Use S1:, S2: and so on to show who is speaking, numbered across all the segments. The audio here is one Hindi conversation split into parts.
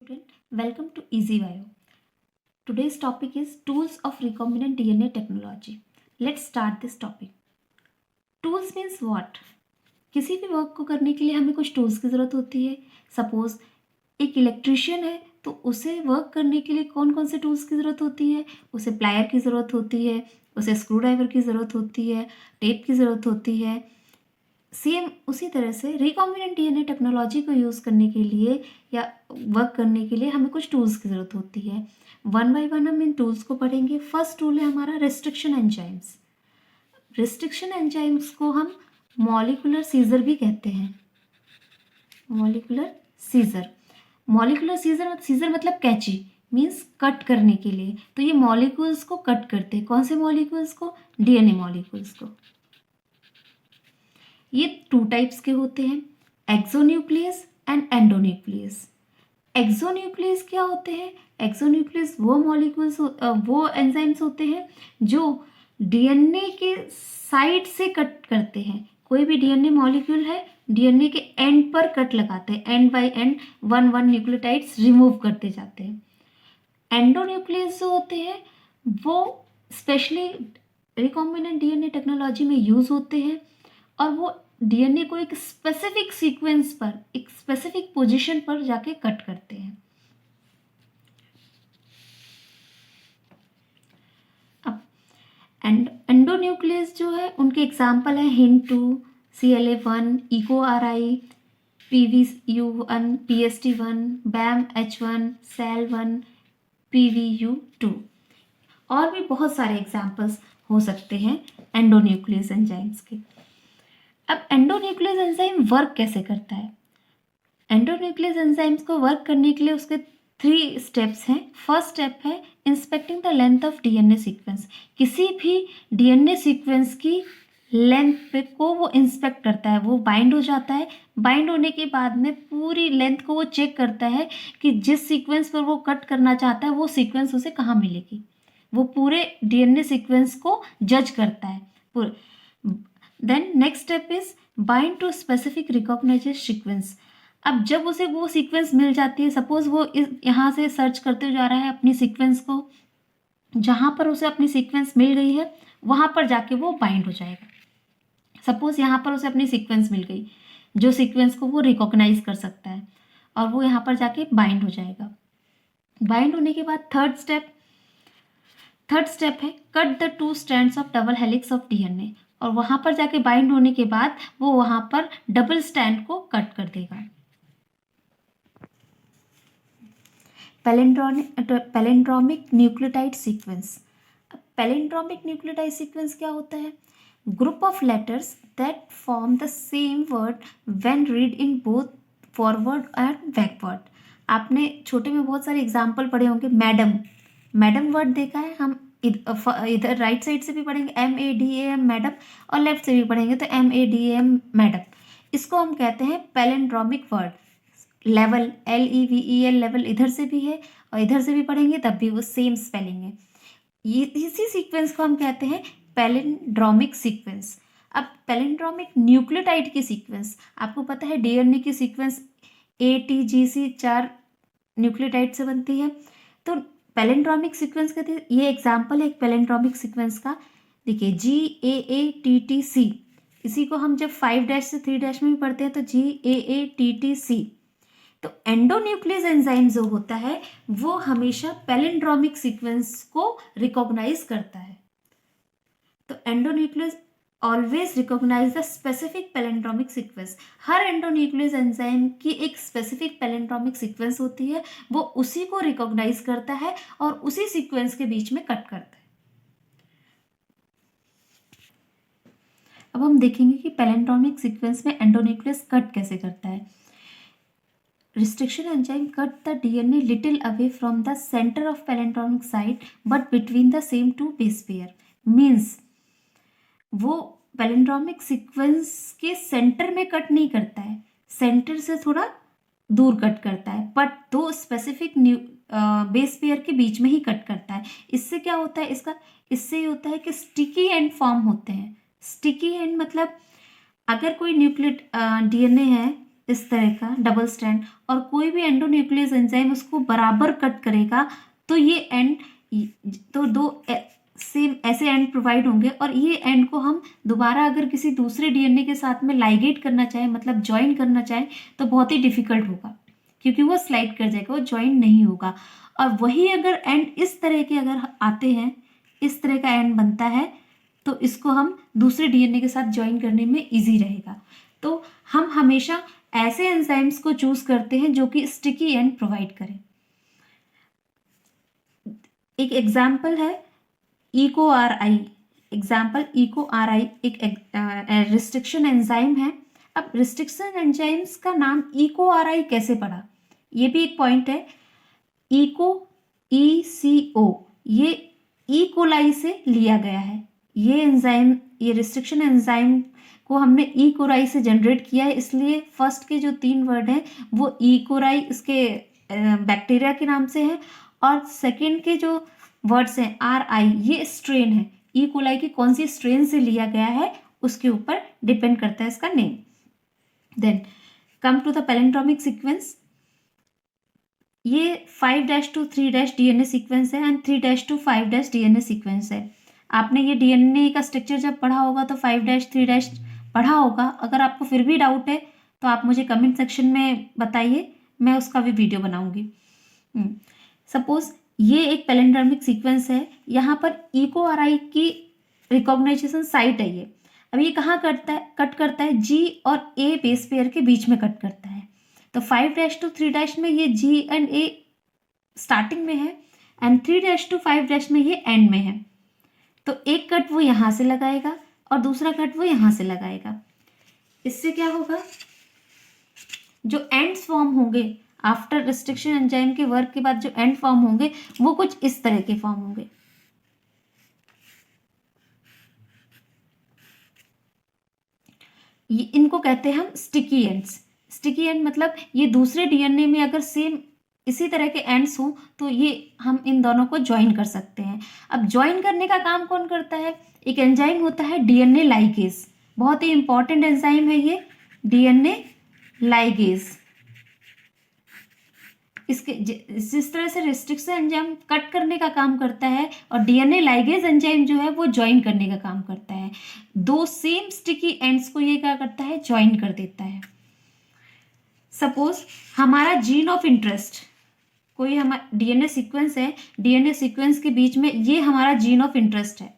S1: Student, welcome to Easy Bio. Today's topic is tools of recombinant DNA technology. Let's start this topic. Tools means what? किसी भी वर्क को करने के लिए हमें कुछ टूल्स की ज़रूरत होती है. सपोज एक इलेक्ट्रिशियन है तो उसे वर्क करने के लिए कौन कौन से टूल्स की ज़रूरत होती है. उसे प्लायर की ज़रूरत होती है, उसे स्क्रू ड्राइवर की ज़रूरत होती है, टेप की ज़रूरत होती है. सेम उसी तरह से रिकॉम्बिनेंट डीएनए टेक्नोलॉजी को यूज़ करने के लिए या वर्क करने के लिए हमें कुछ टूल्स की ज़रूरत होती है. वन बाय वन हम इन टूल्स को पढ़ेंगे. फर्स्ट टूल है हमारा रेस्ट्रिक्शन एंजाइम्स. रेस्ट्रिक्शन एंजाइम्स को हम मॉलिकुलर सीजर भी कहते हैं. Molecular scissor. मॉलिकुलर सीजर मतलब कैंची, मीन्स कट करने के लिए. तो ये मॉलिक्यूल्स को कट करते हैं. कौन से मॉलिक्यूल्स को? डीएनए मॉलिक्यूल्स को. ये टू टाइप्स के होते हैं, एक्सोन्यूक्लियस एंड एंडोन्यूक्लियस. एक्सोन्यूक्लियस क्या होते हैं? एक्सोन्यूक्लियस वो मॉलिक्यूल्स वो एंजाइम्स होते हैं जो डीएनए के साइड से कट करते हैं. कोई भी डीएनए मॉलिक्यूल है, डीएनए के एंड पर कट लगाते हैं. End by end one one nucleotides remove करते जाते हैं. एंडोन्यूक्लियस जो होते हैं वो स्पेशली रिकॉम्बिनेंट डीएनए टेक्नोलॉजी में यूज़ होते हैं और वो डीएनए को एक स्पेसिफिक सीक्वेंस पर, एक स्पेसिफिक पोजीशन पर जाके कट करते हैं. अब एंडोन्यूक्लियस जो है उनके एग्जाम्पल है HIN2, CLA1, EcoRI, PVU1, PST1, BAMH1, SAL1, PVU2. और भी बहुत सारे एग्जाम्पल्स हो सकते हैं एंडोन्यूक्लियस एंजाइम्स के. अब एंडोन्यूक्लियस एंजाइम वर्क कैसे करता है? एंडोन्यूक्लियस एंजाइम्स को वर्क करने के लिए उसके 3 स्टेप्स हैं. फर्स्ट स्टेप है inspecting the length of DNA sequence. किसी भी डीएनए सीक्वेंस की लेंथ पे को वो इंस्पेक्ट करता है. वो बाइंड हो जाता है. बाइंड होने के बाद में पूरी लेंथ को वो चेक करता है कि जिस सीक्वेंस पर वो कट करना चाहता है वो सीक्वेंस उसे कहाँ मिलेगी. वो पूरे डीएनए सीक्वेंस को जज करता है. Then next step is bind to specific recognized sequence. अब जब उसे वो सीक्वेंस मिल जाती है, सपोज वो यहाँ से सर्च करते जा रहा है अपनी सीक्वेंस को, जहाँ पर उसे अपनी सीक्वेंस मिल गई है वहाँ पर जाके वो बाइंड हो जाएगा. सपोज यहाँ पर उसे अपनी सीक्वेंस मिल गई जो सीक्वेंस को वो रिकॉग्नाइज कर सकता है और वो यहाँ पर जाके बाइंड हो जाएगा. बाइंड होने के बाद थर्ड स्टेप है cut the 2 strands of double helix of DNA. और वहाँ पर जाके बाइंड होने के बाद वो वहाँ पर डबल स्ट्रैंड को कट कर देगा. Palindromic nucleotide sequence. Palindromic nucleotide sequence क्या होता है? Group of letters that form the same word when read in both forward and backward. आपने छोटे में बहुत सारे एग्जाम्पल पढ़े होंगे. मैडम वर्ड देखा है. हम इधर राइट साइड से भी पढ़ेंगे MADAM मैडम, और लेफ्ट से भी पढ़ेंगे तो MADAM मैडम. इसको हम कहते हैं palindromic word. Level LEVEL level इधर से भी है और इधर से भी पढ़ेंगे तब भी वो सेम स्पेलिंग है. ये इसी सीक्वेंस को हम कहते हैं पैलिंड्रोमिक सीक्वेंस. अब पैलिंड्रोमिक न्यूक्लियोटाइड की सीक्वेंस, आपको पता है डीएनए की सीक्वेंस ATGC 4 न्यूक्लियोटाइड से बनती है. तो पैलिंड्रोमिक सीक्वेंस कहते हैं. ये एग्जाम्पल है एक पैलिंड्रोमिक सीक्वेंस का. देखिए GAATTC. इसी को हम जब 5' से 3' में भी पढ़ते हैं तो GAATTC. तो एंडोन्यूक्लियस एंजाइम जो होता है वो हमेशा पैलिंड्रोमिक सीक्वेंस को रिकॉग्नाइज करता है. तो endonuclease always recognize the specific palindromic sequence. हर एंडोन्यूक्लियस एंजाइम की एक स्पेसिफिक पैलिंड्रोमिक सीक्वेंस होती है. वो उसी को रिकॉग्नाइज करता है और उसी सीक्वेंस के बीच में कट करता है. अब हम देखेंगे कि पैलिंड्रोमिक सीक्वेंस में एंडोन्यूक्लियस कट कैसे करता है. Restriction enzyme cut the DNA little away from the center of palindromic site but between the same two base pair. Means वो पैलिंड्रोमिक सीक्वेंस के सेंटर में कट नहीं करता है, सेंटर से थोड़ा दूर कट करता है, बट 2 स्पेसिफिक बेस पेयर के बीच में ही कट करता है. इससे क्या होता है इससे ये होता है कि स्टिकी एंड फॉर्म होते हैं. स्टिकी एंड मतलब अगर कोई न्यूक्लियोटाइड डीएनए है इस तरह का डबल स्ट्रैंड, और कोई भी एंडोन्यूक्लियस एंजाइम उसको बराबर कट करेगा तो ये एंड, तो दो सेम ऐसे एंड प्रोवाइड होंगे, और ये एंड को हम दोबारा अगर किसी दूसरे डीएनए के साथ में लाइगेट करना चाहें, मतलब ज्वाइन करना चाहें, तो बहुत ही डिफिकल्ट होगा, क्योंकि वो स्लाइड कर जाएगा, वो ज्वाइन नहीं होगा। और वही अगर एंड इस तरह के अगर आते हैं, इस तरह का एंड बनता है, तो इसको हम दूसरे डीएनए के साथ ज्वाइन करने में इजी रहेगा। तो हम हमेशा ऐसे एंजाइम्स को चूज करते हैं जो कि स्टिकी एंड प्रोवाइड करें। एक एग्जाम्पल है Eco R I, example Eco R I एक रिस्ट्रिक्शन एंजाइम है। अब रिस्ट्रिक्शन एंजाइम्स का नाम इको आर आई कैसे पड़ा, ये भी एक पॉइंट है। इको ECO ये ई कोलाई से लिया गया है, ये एंजाइम, ये रिस्ट्रिक्शन एंजाइम को हमने ई कोलाई से जनरेट किया है, इसलिए फर्स्ट के जो 3 वर्ड हैं वो ई कोलाई इसके बैक्टीरिया के नाम से है, और सेकंड के जो वर्ड्स हैं RI ये स्ट्रेन है, ई कोलाई की कौन सी स्ट्रेन से लिया गया है उसके ऊपर डिपेंड करता है इसका name. Then come to the palindromic sequence, ये 5' to 3' डीएनए सीक्वेंस है एंड 3' to 5' डीएनए सीक्वेंस है। आपने ये डीएनए का स्ट्रक्चर जब पढ़ा होगा तो 5' 3' पढ़ा होगा। अगर आपको फिर भी डाउट है तो आप मुझे कमेंट सेक्शन में बताइए, मैं उसका भी वीडियो बनाऊंगी। सपोज ये एक पैलिंड्रोमिक सीक्वेंस है, यहाँ पर इको आर की रिकॉग्नाइजेशन साइट है ये। अब ये कहाँ कट करता है G और A बेस पेयर के बीच में कट करता है। तो 5' to 3' में ये G एंड A स्टार्टिंग में है एंड 3' to 5' में ये एंड में है। तो एक कट वो यहाँ से लगाएगा और दूसरा कट वो यहाँ से लगाएगा। इससे क्या होगा, जो एंड्स फॉर्म होंगे आफ्टर रिस्ट्रिक्शन एंजाइम के वर्क के बाद जो एंड फॉर्म होंगे वो कुछ इस तरह के फॉर्म होंगे। ये इनको कहते हैं हम स्टिकी एंड्स। स्टिकी एंड मतलब ये दूसरे डीएनए में अगर सेम इसी तरह के एंड्स हों तो ये हम इन दोनों को ज्वाइन कर सकते हैं। अब ज्वाइन करने का काम कौन करता है, एक एंजाइम होता है डीएनए लाइगेज, बहुत ही इंपॉर्टेंट एंजाइम है ये डीएनए लाइगेज। इसके जिस तरह से रिस्ट्रिक्शन एंजाइम कट करने का काम करता है और डीएनए लाइगेज एंजाइम जो है वो ज्वाइन करने का काम करता है। दो सेम स्टिकी एंड्स को ये क्या करता है, ज्वाइन कर देता है। सपोज हमारा जीन ऑफ इंटरेस्ट, कोई हमारा डीएनए सीक्वेंस है, डीएनए सीक्वेंस के बीच में ये हमारा जीन ऑफ इंटरेस्ट है।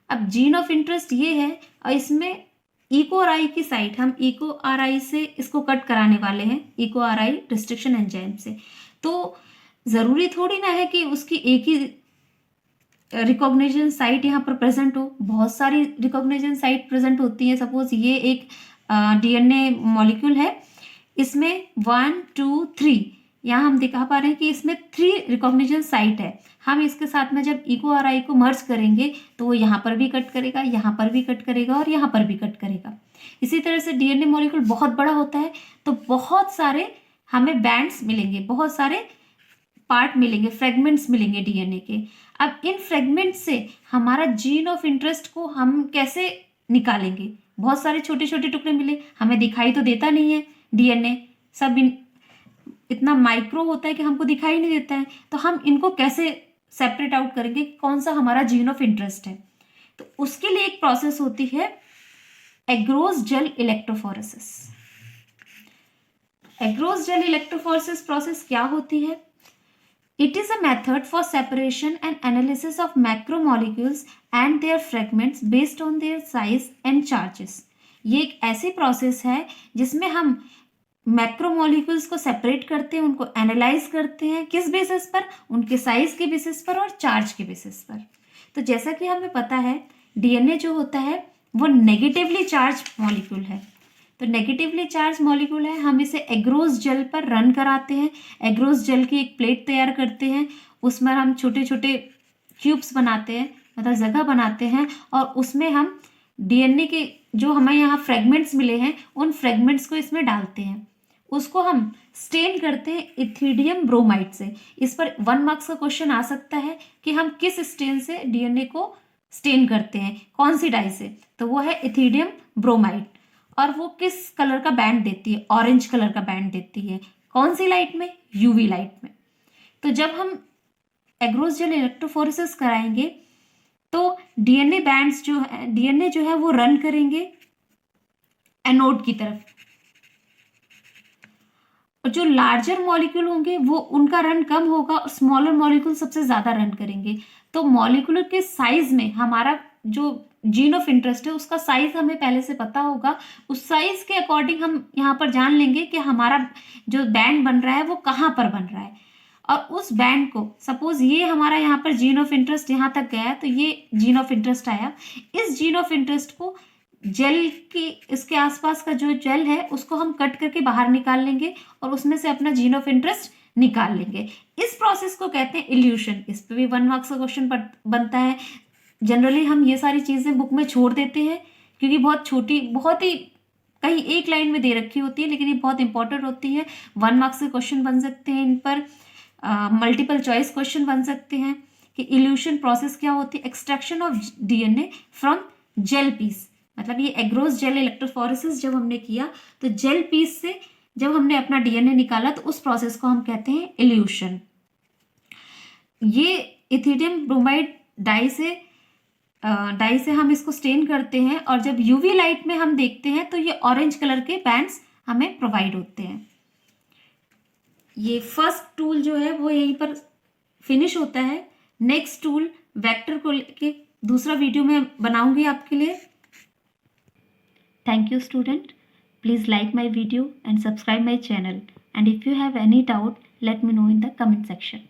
S1: अब जीन ऑफ इंटरेस्ट ये है और इसमें इको आर आई की साइट, हम इको आर आई से इसको कट कराने वाले हैं, Eco R I restriction enzyme से। तो ज़रूरी थोड़ी ना है कि उसकी एक ही रिकॉग्निशन साइट यहाँ पर प्रेजेंट हो, बहुत सारी रिकॉग्निशन साइट प्रेजेंट होती है। सपोज ये एक डीएनए मॉलिक्यूल है, इसमें 1 2 3 यहाँ हम दिखा पा रहे हैं कि इसमें 3 रिकॉग्निशन साइट है। हम इसके साथ में जब इको आर आई को मर्ज करेंगे तो वो यहाँ पर भी कट करेगा, यहाँ पर भी कट करेगा और यहाँ पर भी कट करेगा। इसी तरह से डीएनए मॉलिक्यूल बहुत बड़ा होता है तो बहुत सारे हमें बैंड्स मिलेंगे, बहुत सारे पार्ट मिलेंगे, फ्रेगमेंट्स मिलेंगे डीएनए के। अब इन फ्रेगमेंट्स से हमारा जीन ऑफ इंटरेस्ट को हम कैसे निकालेंगे, बहुत सारे छोटे छोटे टुकड़े मिले, हमें दिखाई तो देता नहीं है डीएनए, सब इतना माइक्रो होता है कि हमको दिखाई नहीं देता है। तो हम इनको कैसे सेपरेट आउट करेंगे, कौन सा हमारा जीन ऑफ इंटरेस्ट है। तो उसके लिए एक प्रोसेस होती है agarose gel electrophoresis. Agarose gel electrophoresis process क्या होती है, it is a method for separation and analysis of macromolecules and their fragments based on their size and charges. ये एक ऐसी प्रोसेस है जिसमें हम मैक्रोमोलिक्यूल्स को सेपरेट करते हैं, उनको एनालाइज करते हैं, किस बेसिस पर, उनके साइज के बेसिस पर और चार्ज के बेसिस पर। तो जैसा कि हमें पता है डीएनए जो होता है वो नेगेटिवली चार्ज मॉलिक्यूल है। तो नेगेटिवली चार्ज मॉलिक्यूल है, हम इसे एग्रोस जेल पर रन कराते हैं, एग्रोस जेल की एक प्लेट तैयार करते हैं, उसमें हम छोटे छोटे क्यूब्स बनाते हैं, मतलब जगह बनाते हैं, और उसमें हम डीएनए के जो हमें यहाँ फ्रेगमेंट्स मिले हैं उन फ्रेगमेंट्स को इसमें डालते हैं, उसको हम स्टेन करते हैं इथिडियम ब्रोमाइड से। इस पर 1 मार्क्स का क्वेश्चन आ सकता है कि हम किस स्टेन से डीएनए को स्टेन करते हैं, कौन सी डाई से, तो वो है इथिडियम ब्रोमाइड। और वो किस कलर का बैंड देती है, ऑरेंज कलर का बैंड देती है। कौन सी लाइट में? यूवी लाइट में। तो जब हम एग्रोस जेल इलेक्ट्रोफोरेसिस कराएंगे तो डीएनए बैंड्स जो है, डीएनए जो है वो रन करेंगे एनोड की तरफ, और जो लार्जर मॉलिक्यूल होंगे वो उनका रन कम होगा और स्मॉलर मॉलिक्यूल सबसे ज्यादा रन करेंगे। तो मॉलिक्यूलर के साइज में हमारा जो जीन ऑफ इंटरेस्ट है उसका साइज हमें पहले से पता होगा। उस साइज के अकॉर्डिंग हम यहाँ पर जान लेंगे कि हमारा जो बैंड बन रहा है वो कहाँ पर बन रहा है। और उस बैंड को, सपोज ये हमारा यहाँ पर जीन ऑफ इंटरेस्ट यहाँ तक गया है तो ये जीन ऑफ इंटरेस्ट आया, इस जीन ऑफ इंटरेस्ट को जेल की, इसके आसपास का जो जेल है उसको हम कट करके बाहर निकाल लेंगे और उसमें से अपना जीन ऑफ इंटरेस्ट निकाल लेंगे। इस प्रोसेस को कहते हैं इल्यूशन। इस पे भी 1 मार्क्स का क्वेश्चन बनता है। जनरली हम ये सारी चीजें बुक में छोड़ देते हैं क्योंकि बहुत छोटी, बहुत ही कहीं एक लाइन में दे रखी होती है, लेकिन ये बहुत इंपॉर्टेंट होती है। 1 मार्क्स के क्वेश्चन बन सकते हैं इन पर, मल्टीपल चॉइस क्वेश्चन बन सकते हैं कि इल्यूशन प्रोसेस क्या होती है। Extraction of DNA from gel piece, मतलब ये एग्रोस जेल इलेक्ट्रोफोरेसिस जब हमने किया तो जेल पीस से जब हमने अपना डीएनए निकाला तो उस प्रोसेस को हम कहते हैं इल्यूशन। ये इथिडियम ब्रोमाइड डाई से हम इसको स्टेन करते हैं और जब यूवी लाइट में हम देखते हैं तो ये ऑरेंज कलर के बैंड्स हमें प्रोवाइड होते हैं। ये फर्स्ट टूल जो है वो यहीं पर फिनिश होता है। नेक्स्ट टूल वेक्टर को लेके दूसरा वीडियो में बनाऊंगी आपके लिए। Thank you student. Please like my video and subscribe my channel. And if you have any doubt, let me know in the comment section.